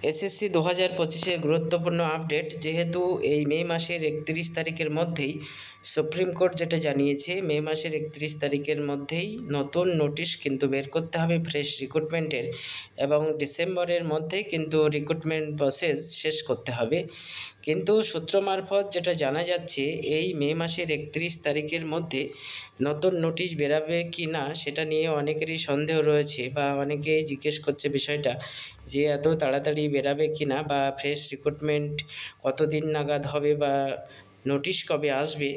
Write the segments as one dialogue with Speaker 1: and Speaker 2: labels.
Speaker 1: SSC 2025-এর গুরুত্বপূর্ণ update. যেহেতু এই মে মাসের 31 তারিখের মধ্যেই সুপ্রিম কোর্ট যেটা জানিয়েছে, মে মাসের 31 তারিখের মধ্যেই নতুন নোটিশ কিন্তু বের করতে হবে ফ্রেশ রিক্রুটমেন্টের, এবং ডিসেম্বরের মধ্যেই কিন্তু রিক্রুটমেন্ট প্রসেস শেষ করতে হবে। কিন্তু সূত্র মারফত যেটা জানা যাচ্ছে, এই মে মাসের 31 তারিখের মধ্যে নতুন নোটিশ বেরাবে কি না সেটা নিয়ে অনেকেরই সন্দেহ রয়েছে, বা অনেকেই জিজ্ঞেস করছে বিষয়টা যে এত তাড়াতাড়ি বেরাবে কি না, বা ফ্রেশ রিক্রুটমেন্ট কতদিন নাগাদ হবে, বা নোটিশ কবে আসবে।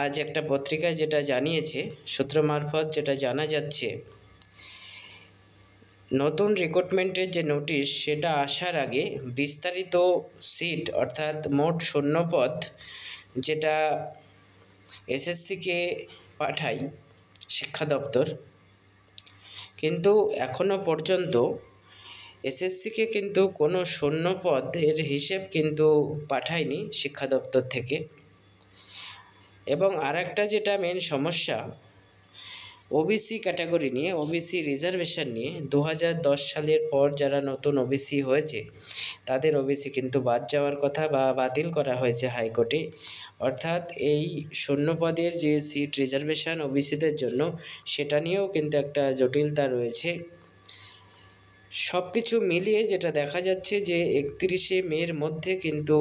Speaker 1: আজ একটা পত্রিকায় যেটা জানিয়েছে, সূত্র মারফত যেটা জানা যাচ্ছে, নতুন রিক্রুটমেন্টের যে নোটিশ সেটা আসার আগে বিস্তারিত সিট অর্থাৎ মোট শূন্যপদ যেটা এসএসসিকে পাঠায় শিক্ষা দপ্তর, কিন্তু এখনও পর্যন্ত এসএসসিকে কিন্তু কোনো শূন্যপদের হিসেব কিন্তু পাঠায়নি শিক্ষা দপ্তর থেকে। এবং আরেকটা যেটা মেন সমস্যা, ওবিসি ক্যাটাগরি নিয়ে, ওবিসি রিজার্ভেশন নিয়ে 2010 সালের পর যারা নতুন ওবিসি হয়েছে তাদের ওবিসি কিন্তু বাদ যাওয়ার কথা বা বাতিল করা হয়েছে হাইকোর্টে। অর্থাৎ এই শূন্যপদের যে সিট রিজার্ভেশন ওবিসিদের জন্য, সেটা নিয়েও কিন্তু একটা জটিলতা রয়েছে। সব কিছু মিলিয়ে যেটা দেখা যাচ্ছে যে 31শে মের মধ্যে কিন্তু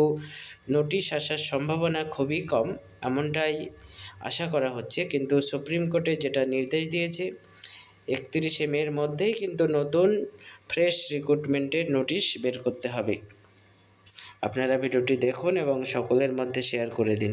Speaker 1: নোটিশ আসার সম্ভাবনা খুবই কম, এমনটাই আশা করা হচ্ছে। কিন্তু সুপ্রিম কোর্টে যেটা নির্দেশ দিয়েছে, 31শে মের মধ্যেই কিন্তু নতুন ফ্রেশ রিক্রুটমেন্টের নোটিশ বের করতে হবে। আপনারা ভিডিওটি দেখুন এবং সকলের মধ্যে শেয়ার করে দিন।